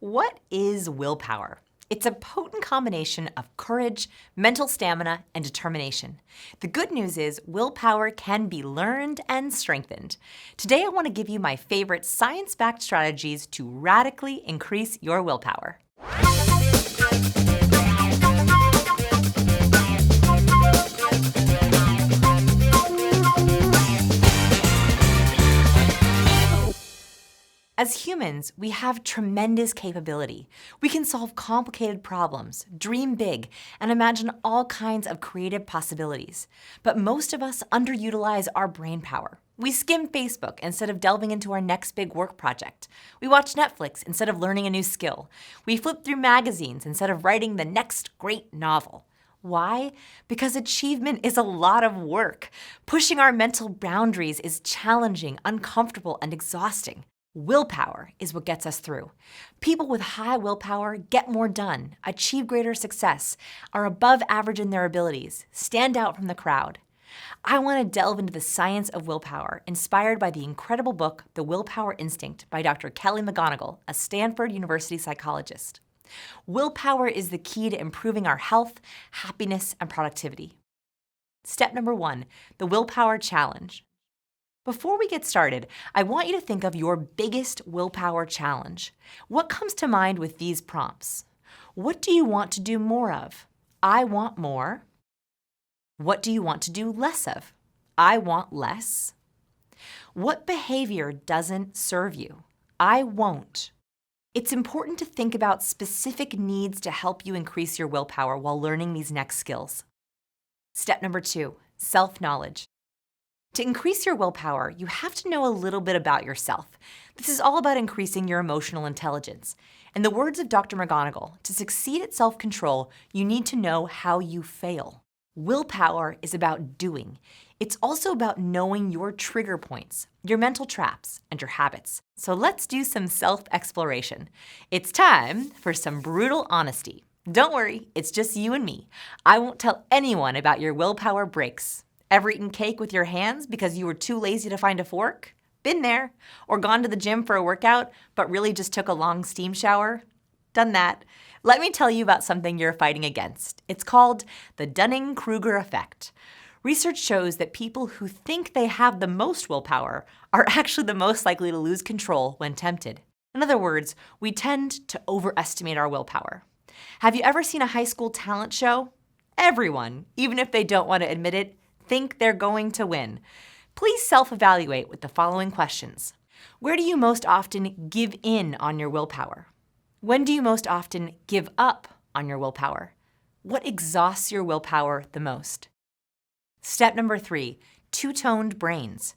What is willpower? It's a potent combination of courage, mental stamina, and determination. The good news is willpower can be learned and strengthened. Today I want to give you my favorite science-backed strategies to radically increase your willpower. As humans, we have tremendous capability. We can solve complicated problems, dream big, and imagine all kinds of creative possibilities. But most of us underutilize our brain power. We skim Facebook instead of delving into our next big work project. We watch Netflix instead of learning a new skill. We flip through magazines instead of writing the next great novel. Why? Because achievement is a lot of work. Pushing our mental boundaries is challenging, uncomfortable, and exhausting. Willpower is what gets us through. People with high willpower get more done, achieve greater success, are above average in their abilities, stand out from the crowd. I want to delve into the science of willpower, inspired by the incredible book, The Willpower Instinct by Dr. Kelly McGonigal, a Stanford University psychologist. Willpower is the key to improving our health, happiness, and productivity. Step number 1, the Willpower Challenge. Before we get started, I want you to think of your biggest willpower challenge. What comes to mind with these prompts? What do you want to do more of? I want more. What do you want to do less of? I want less. What behavior doesn't serve you? I won't. It's important to think about specific needs to help you increase your willpower while learning these next skills. Step number 2, self-knowledge. To increase your willpower, you have to know a little bit about yourself. This is all about increasing your emotional intelligence. In the words of Dr. McGonigal, to succeed at self-control, you need to know how you fail. Willpower is about doing. It's also about knowing your trigger points, your mental traps, and your habits. So let's do some self-exploration. It's time for some brutal honesty. Don't worry, it's just you and me. I won't tell anyone about your willpower breaks. Ever eaten cake with your hands because you were too lazy to find a fork? Been there. Or gone to the gym for a workout, but really just took a long steam shower? Done that. Let me tell you about something you're fighting against. It's called the Dunning-Kruger effect. Research shows that people who think they have the most willpower are actually the most likely to lose control when tempted. In other words, we tend to overestimate our willpower. Have you ever seen a high school talent show? Everyone, even if they don't want to admit it, think they're going to win. Please self-evaluate with the following questions. Where do you most often give in on your willpower? When do you most often give up on your willpower? What exhausts your willpower the most? Step number 3, two-toned brains.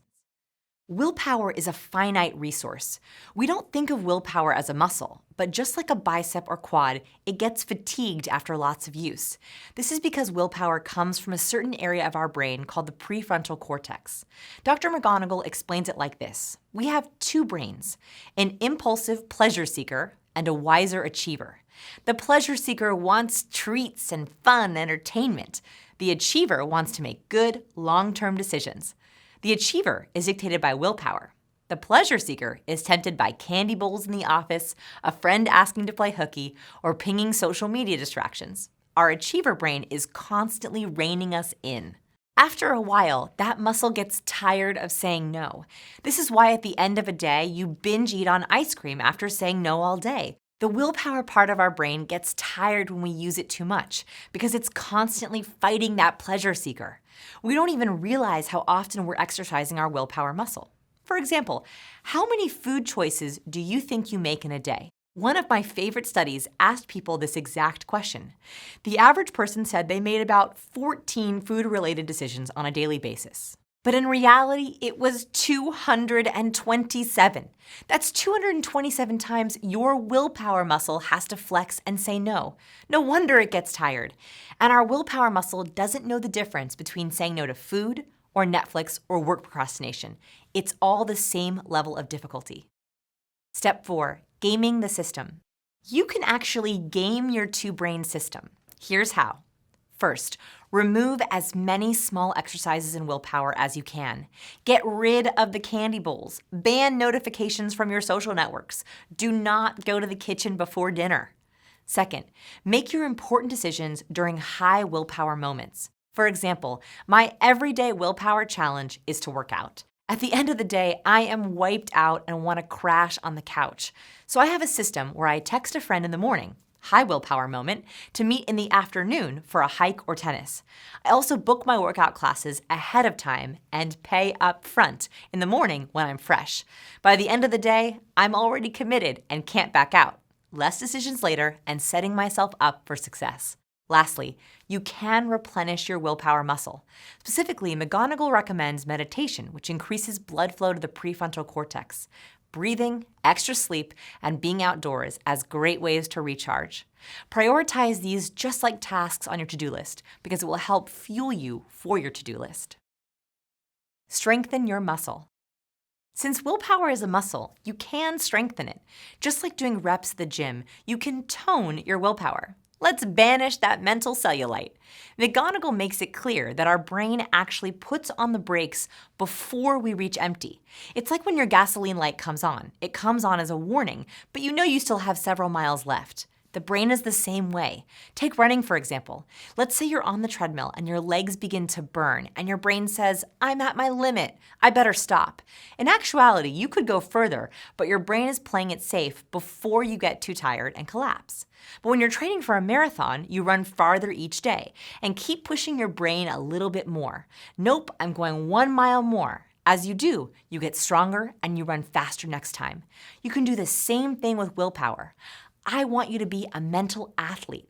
Willpower is a finite resource. We don't think of willpower as a muscle, but just like a bicep or quad, it gets fatigued after lots of use. This is because willpower comes from a certain area of our brain called the prefrontal cortex. Dr. McGonigal explains it like this. We have two brains, an impulsive pleasure seeker and a wiser achiever. The pleasure seeker wants treats and fun entertainment. The achiever wants to make good, long-term decisions. The achiever is dictated by willpower. The pleasure seeker is tempted by candy bowls in the office, a friend asking to play hooky, or pinging social media distractions. Our achiever brain is constantly reining us in. After a while, that muscle gets tired of saying no. This is why at the end of a day, you binge eat on ice cream after saying no all day. The willpower part of our brain gets tired when we use it too much because it's constantly fighting that pleasure seeker. We don't even realize how often we're exercising our willpower muscle. For example, how many food choices do you think you make in a day? One of my favorite studies asked people this exact question. The average person said they made about 14 food-related decisions on a daily basis. But in reality, it was 227. That's 227 times your willpower muscle has to flex and say no. No wonder it gets tired. And our willpower muscle doesn't know the difference between saying no to food or Netflix or work procrastination. It's all the same level of difficulty. Step 4, gaming the system. You can actually game your two-brain system. Here's how. First, remove as many small exercises in willpower as you can. Get rid of the candy bowls. Ban notifications from your social networks. Do not go to the kitchen before dinner. Second, make your important decisions during high willpower moments. For example, my everyday willpower challenge is to work out. At the end of the day, I am wiped out and want to crash on the couch. So I have a system where I text a friend in the morning, high willpower moment, to meet in the afternoon for a hike or tennis. I also book my workout classes ahead of time and pay up front in the morning when I'm fresh. By the end of the day, I'm already committed and can't back out. Less decisions later and setting myself up for success. Lastly, you can replenish your willpower muscle. Specifically, McGonigal recommends meditation, which increases blood flow to the prefrontal cortex, breathing, extra sleep, and being outdoors as great ways to recharge. Prioritize these just like tasks on your to-do list because it will help fuel you for your to-do list. Strengthen your muscle. Since willpower is a muscle, you can strengthen it. Just like doing reps at the gym, you can tone your willpower. Let's banish that mental cellulite. McGonigal makes it clear that our brain actually puts on the brakes before we reach empty. It's like when your gasoline light comes on. It comes on as a warning, but you know you still have several miles left. The brain is the same way. Take running, for example. Let's say you're on the treadmill and your legs begin to burn and your brain says, I'm at my limit, I better stop. In actuality, you could go further, but your brain is playing it safe before you get too tired and collapse. But when you're training for a marathon, you run farther each day and keep pushing your brain a little bit more. Nope, I'm going 1 mile more. As you do, you get stronger and you run faster next time. You can do the same thing with willpower. I want you to be a mental athlete.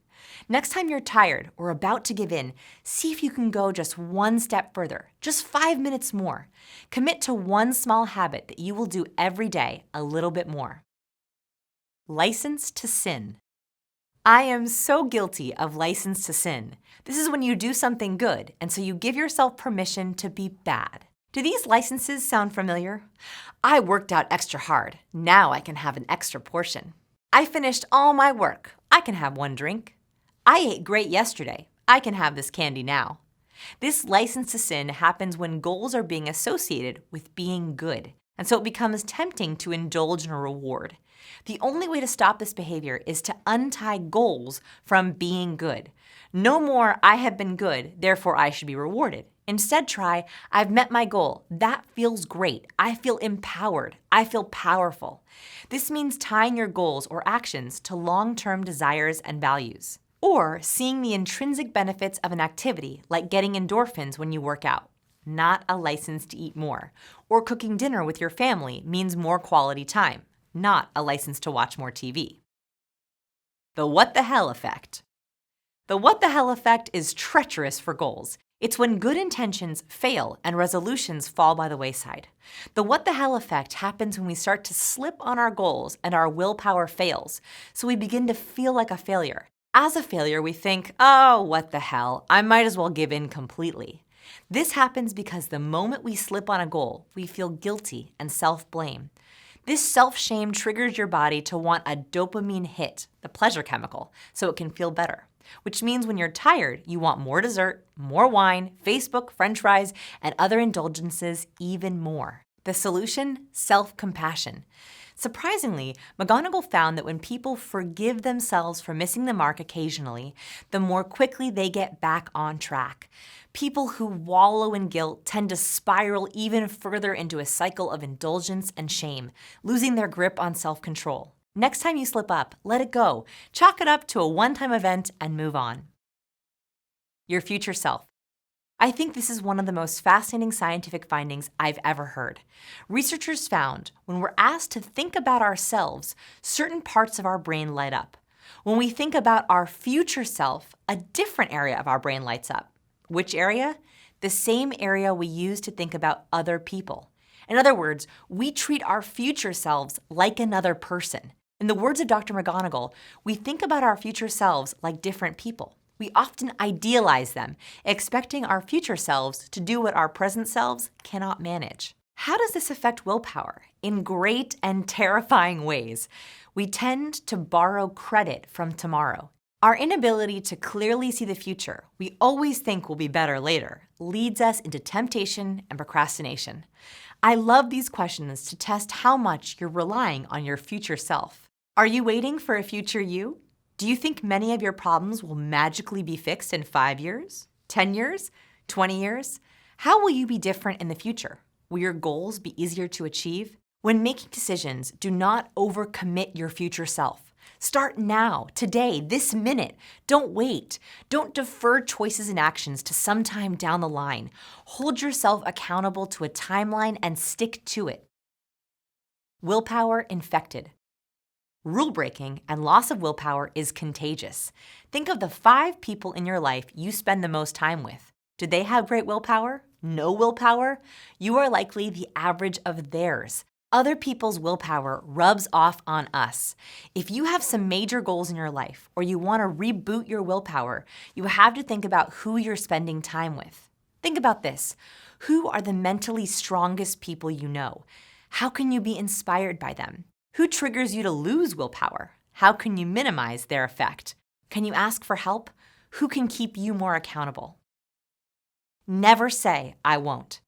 Next time you're tired or about to give in, see if you can go just one step further, just 5 minutes more. Commit to one small habit that you will do every day a little bit more. License to sin. I am so guilty of license to sin. This is when you do something good, and so you give yourself permission to be bad. Do these licenses sound familiar? I worked out extra hard. Now I can have an extra portion. I finished all my work. I can have one drink. I ate great yesterday. I can have this candy now. This license to sin happens when goals are being associated with being good, and so it becomes tempting to indulge in a reward. The only way to stop this behavior is to untie goals from being good. No more, I have been good, therefore I should be rewarded. Instead, try, I've met my goal. That feels great. I feel empowered. I feel powerful. This means tying your goals or actions to long-term desires and values, or seeing the intrinsic benefits of an activity like getting endorphins when you work out. Not a license to eat more. Or cooking dinner with your family means more quality time. Not a license to watch more TV. The what the hell effect. The what the hell effect is treacherous for goals. It's when good intentions fail and resolutions fall by the wayside. The what the hell effect happens when we start to slip on our goals and our willpower fails, so we begin to feel like a failure. As a failure, we think, oh, what the hell, I might as well give in completely. This happens because the moment we slip on a goal, we feel guilty and self-blame. This self-shame triggers your body to want a dopamine hit, the pleasure chemical, so it can feel better. Which means when you're tired, you want more dessert, more wine, Facebook, French fries, and other indulgences even more. The solution? Self-compassion. Surprisingly, McGonigal found that when people forgive themselves for missing the mark occasionally, the more quickly they get back on track. People who wallow in guilt tend to spiral even further into a cycle of indulgence and shame, losing their grip on self-control. Next time you slip up, let it go. Chalk it up to a one-time event and move on. Your future self. I think this is one of the most fascinating scientific findings I've ever heard. Researchers found when we're asked to think about ourselves, certain parts of our brain light up. When we think about our future self, a different area of our brain lights up. Which area? The same area we use to think about other people. In other words, we treat our future selves like another person. In the words of Dr. McGonigal, we think about our future selves like different people. We often idealize them, expecting our future selves to do what our present selves cannot manage. How does this affect willpower? In great and terrifying ways. We tend to borrow credit from tomorrow. Our inability to clearly see the future we always think will be better later leads us into temptation and procrastination. I love these questions to test how much you're relying on your future self. Are you waiting for a future you? Do you think many of your problems will magically be fixed in 5 years, 10 years, 20 years? How will you be different in the future? Will your goals be easier to achieve? When making decisions, do not overcommit your future self. Start now, today, this minute. Don't wait. Don't defer choices and actions to sometime down the line. Hold yourself accountable to a timeline and stick to it. Willpower infected. Rule breaking and loss of willpower is contagious. Think of the 5 people in your life you spend the most time with. Did they have great willpower? No willpower? You are likely the average of theirs. Other people's willpower rubs off on us. If you have some major goals in your life or you want to reboot your willpower, you have to think about who you're spending time with. Think about this. Who are the mentally strongest people you know? How can you be inspired by them? Who triggers you to lose willpower? How can you minimize their effect? Can you ask for help? Who can keep you more accountable? Never say, I won't.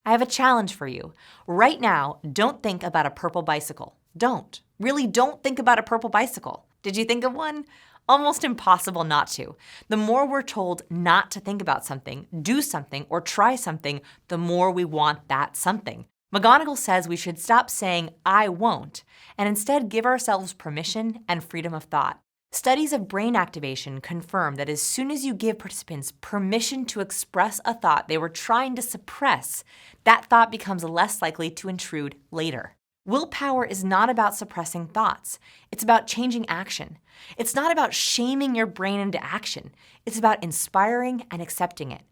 I have a challenge for you. Right now, don't think about a purple bicycle. Don't. Really don't think about a purple bicycle. Did you think of one? Almost impossible not to. The more we're told not to think about something, do something, or try something, the more we want that something. McGonagall says we should stop saying, I won't, and instead give ourselves permission and freedom of thought. Studies of brain activation confirm that as soon as you give participants permission to express a thought they were trying to suppress, that thought becomes less likely to intrude later. Willpower is not about suppressing thoughts. It's about changing action. It's not about shaming your brain into action. It's about inspiring and accepting it.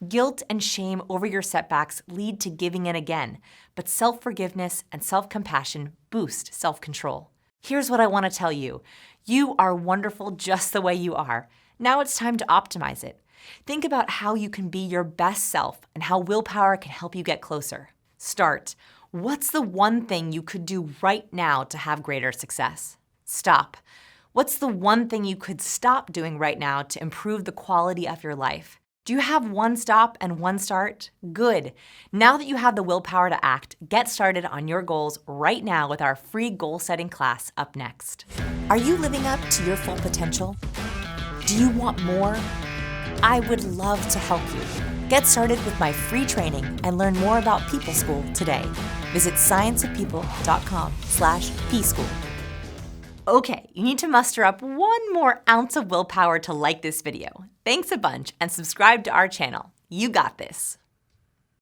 Guilt and shame over your setbacks lead to giving in again, but self-forgiveness and self-compassion boost self-control. Here's what I want to tell you. You are wonderful just the way you are. Now it's time to optimize it. Think about how you can be your best self and how willpower can help you get closer. Start. What's the one thing you could do right now to have greater success? Stop. What's the one thing you could stop doing right now to improve the quality of your life? Do you have one stop and one start? Good. Now that you have the willpower to act, get started on your goals right now with our free goal-setting class up next. Are you living up to your full potential? Do you want more? I would love to help you. Get started with my free training and learn more about People School today. Visit scienceofpeople.com/pschool. Okay, you need to muster up 1 more ounce of willpower to like this video. Thanks a bunch and subscribe to our channel. You got this.